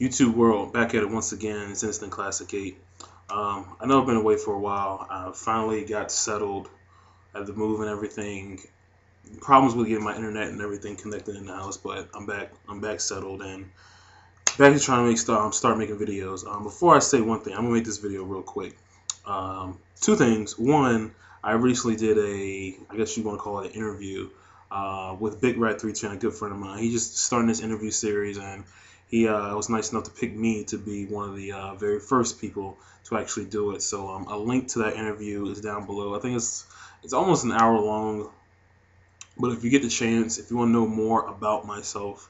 YouTube world, back at it once again. It's Instant Classic 8. I know I've been away for a while. I finally got settled at the move and everything. Problems with getting my internet and everything connected in the house, but I'm back. I'm back settled and back to trying to start making videos. Before I say one thing, I'm gonna make this video real quick. Two things. One, I recently did I guess you want to call it an interview with Big Rat 310, a good friend of mine. He just started this interview series, and he was nice enough to pick me to be one of the very first people to actually do it. So a link to that interview is down below. I think it's almost an hour long, but if you get the chance, if you want to know more about myself,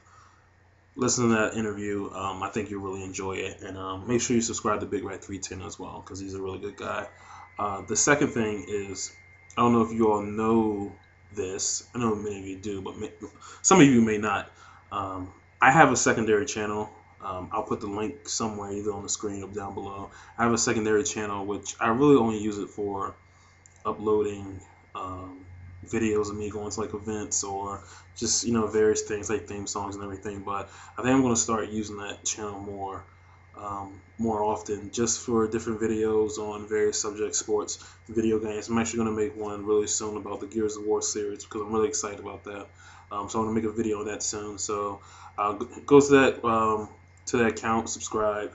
listen to that interview. I think you'll really enjoy it, and make sure you subscribe to Big Rat 310 as well, because he's a really good guy. The second thing is, I don't know if you all know this. I know many of you do, but some of you may not. I have a secondary channel. I'll put the link somewhere, either on the screen or down below. I have a secondary channel, which I really only use it for uploading videos of me going to like events or just various things like theme songs and everything. But I think I'm going to start using that channel more often, just for different videos on various subjects, sports, video games. I'm actually going to make one really soon about the Gears of War series because I'm really excited about that. So I'm going to make a video on that soon. So go to that account, subscribe,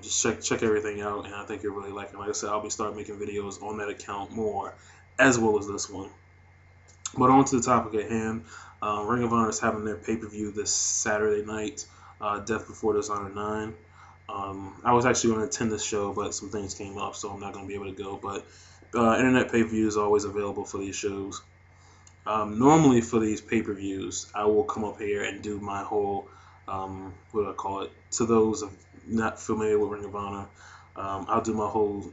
just check everything out, and I think you'll really like it. Like I said, I'll be starting making videos on that account more, as well as this one. But on to the topic at hand. Ring of Honor is having their pay-per-view this Saturday night, Death Before Dishonor 9. I was actually going to attend this show, but some things came up, so I'm not going to be able to go. But internet pay-per-view is always available for these shows. Normally for these pay-per-views, I will come up here and do my whole, what do I call it? To those not familiar with Ring of Honor, I'll do my whole,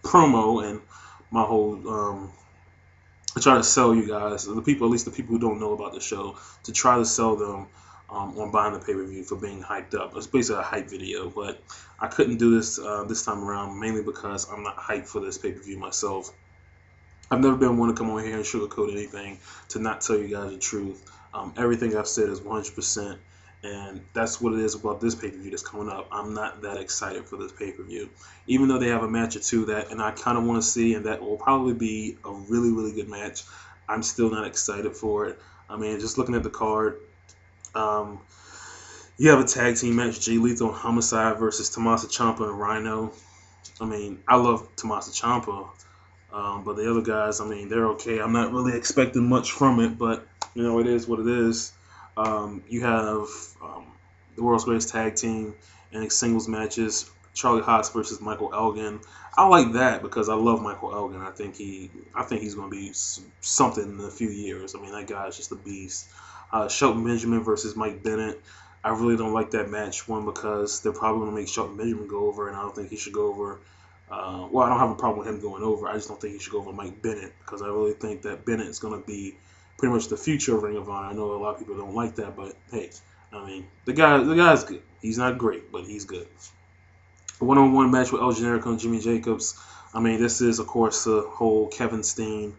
promo and my whole, I try to sell you guys, the people, at least the people who don't know about the show, to try to sell them on buying the pay-per-view for being hyped up. It's basically a hype video, but I couldn't do this this time around, mainly because I'm not hyped for this pay-per-view myself. I've never been one to come on here and sugarcoat anything, to not tell you guys the truth. Everything I've said is 100%, and that's what it is about this pay-per-view that's coming up. I'm not that excited for this pay-per-view. Even though they have a match or two and I kind of want to see, and that will probably be a really, really good match, I'm still not excited for it. I mean, just looking at the card, you have a tag team match, Jay Lethal and Homicide versus Tommaso Ciampa and Rhino. I mean, I love Tommaso Ciampa. But the other guys, I mean, they're okay. I'm not really expecting much from it, but, it is what it is. You have the World's Greatest Tag Team and singles matches, Charlie Haas versus Michael Elgin. I like that because I love Michael Elgin. I think he's going to be something in a few years. I mean, that guy's just a beast. Shelton Benjamin versus Mike Bennett. I really don't like that match, one, because they're probably going to make Shelton Benjamin go over, and I don't think he should go over. Well, I don't have a problem with him going over. I just don't think he should go over Mike Bennett, because I really think that Bennett is going to be pretty much the future of Ring of Honor. I know a lot of people don't like that, but hey, I mean, the guy's good. He's not great, but he's good. A one-on-one match with El Generico and Jimmy Jacobs. I mean, this is, of course, the whole Kevin Steen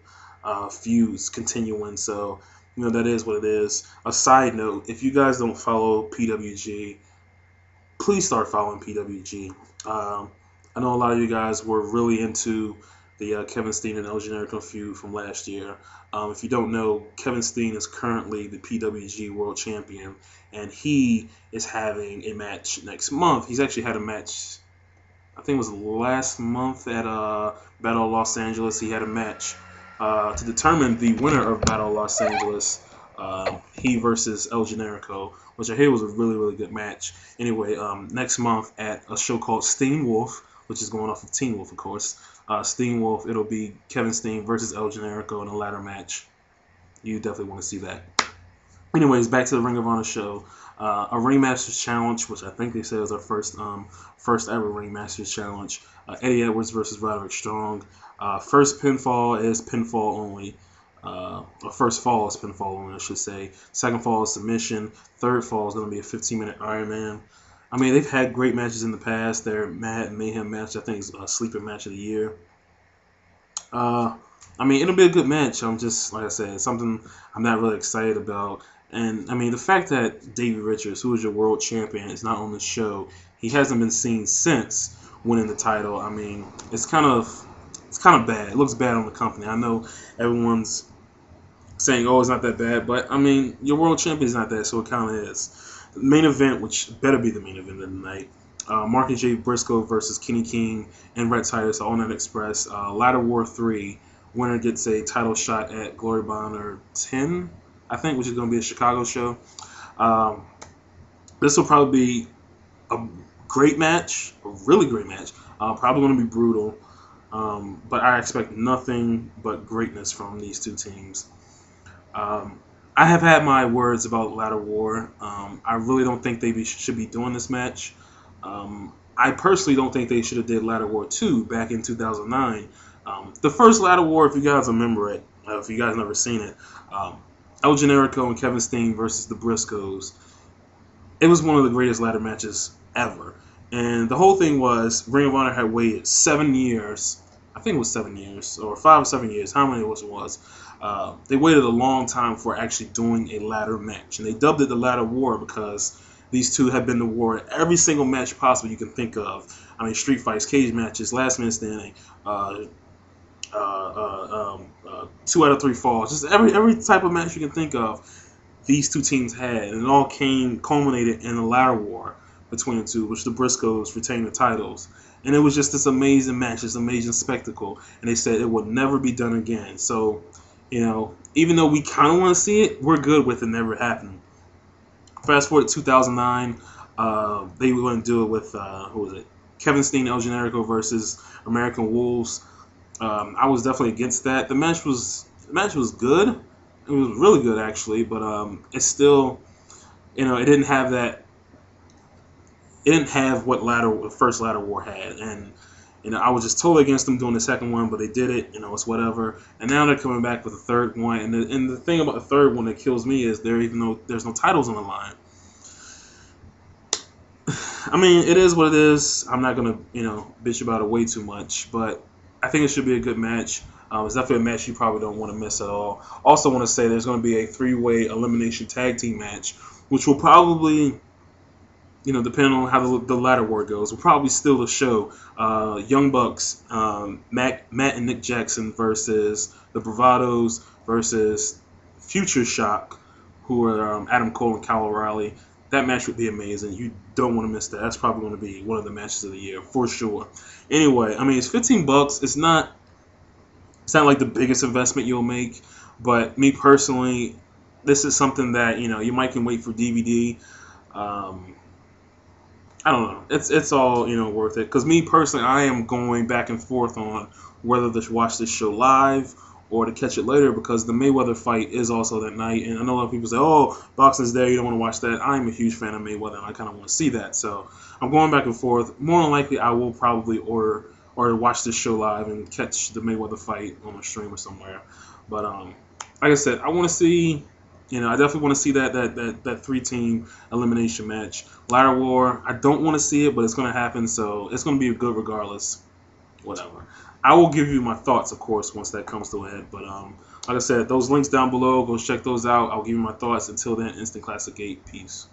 feuds continuing, so that is what it is. A side note, if you guys don't follow PWG, please start following PWG. I know a lot of you guys were really into the Kevin Steen and El Generico feud from last year. If you don't know, Kevin Steen is currently the PWG World Champion, and he is having a match next month. He's actually had a match, I think it was last month at Battle of Los Angeles. He had a match to determine the winner of Battle of Los Angeles, he versus El Generico, which I hear was a really, really good match. Anyway, next month at a show called Steen Wolf, which is going off of Teen Wolf, of course. Steen Wolf, it'll be Kevin Steen versus El Generico in a ladder match. You definitely want to see that. Anyways, back to the Ring of Honor show. A Ringmasters Challenge, which I think they said is our first ever Ringmasters Challenge. Eddie Edwards versus Roderick Strong. First pinfall is pinfall only. First fall is pinfall only, I should say. Second fall is submission. Third fall is going to be a 15-minute Iron Man. I mean, they've had great matches in the past. Their Mad Mayhem match, I think, is a sleeper match of the year. I mean, it'll be a good match. I'm just, like I said, something I'm not really excited about. And I mean, the fact that Davey Richards, who is your world champion, is not on the show, he hasn't been seen since winning the title. I mean, it's kind of bad. It looks bad on the company. I know everyone's saying, "Oh, it's not that bad," but I mean, your world champion is not that, so it kind of is. The main event, which better be the main event of the night. Mark and Jay Briscoe versus Kenny King and Rhett Titus, All Night Express. Ladder War 3. Winner gets a title shot at Glory of Honor 10, I think, which is going to be a Chicago show. This will probably be a great match, a really great match. Probably going to be brutal. But I expect nothing but greatness from these two teams. I have had my words about Ladder War. I really don't think they should be doing this match. I personally don't think they should have did Ladder War 2 back in 2009. The first Ladder War, if you guys remember it, if you guys never seen it, El Generico and Kevin Steen versus the Briscoes. It was one of the greatest ladder matches ever. And the whole thing was Ring of Honor had waited 7 years. I think it was 7 years, or 5 or 7 years, how many it was. They waited a long time for actually doing a ladder match. And they dubbed it the Ladder War because these two have been to war in every single match possible you can think of. I mean, street fights, cage matches, last minute standing, 2 out of 3 falls, just every type of match you can think of, these two teams had, and it all culminated in a ladder war between the two, which the Briscoes retained the titles. And it was just this amazing match, this amazing spectacle, and they said it would never be done again. So, even though we kind of want to see it, we're good with it never happening. Fast forward to 2009, they were going to do it with, who was it? Kevin Steen, El Generico versus American Wolves. I was definitely against that. The match was good. It was really good actually, but it's still, it didn't have that. It didn't have what the first Ladder War had, and I was just totally against them doing the second one, but they did it. It's whatever. And now they're coming back with a third one, and the thing about the third one that kills me is even though there's no titles on the line. I mean, it is what it is. I'm not gonna bitch about it way too much, but I think it should be a good match. It's definitely a match you probably don't want to miss at all. Also want to say there's going to be a 3-way elimination tag team match, which will probably, depending on how the ladder war goes, will probably steal the show. Young Bucks, Matt and Nick Jackson versus the Bravados versus Future Shock, who are Adam Cole and Kyle O'Reilly. That match would be amazing. You don't want to miss that. That's probably going to be one of the matches of the year for sure. Anyway, I mean, it's $15. It's not like the biggest investment you'll make, but me personally, this is something that you might can wait for DVD. I don't know. It's all worth it. Because me personally, I am going back and forth on whether to watch this show live or to catch it later, because the Mayweather fight is also that night. And I know a lot of people say, "Oh, boxing's there, you don't want to watch that." I'm a huge fan of Mayweather, and I kind of want to see that. So I'm going back and forth. More than likely, I will probably order or watch this show live and catch the Mayweather fight on a stream or somewhere. But like I said, I want to see. I definitely want to see that 3-team elimination match. Ladder War, I don't want to see it, but it's going to happen, so it's going to be good regardless. Whatever. I will give you my thoughts, of course, once that comes to a head. But like I said, those links down below, go check those out. I'll give you my thoughts. Until then, Instant Classic 8. Peace.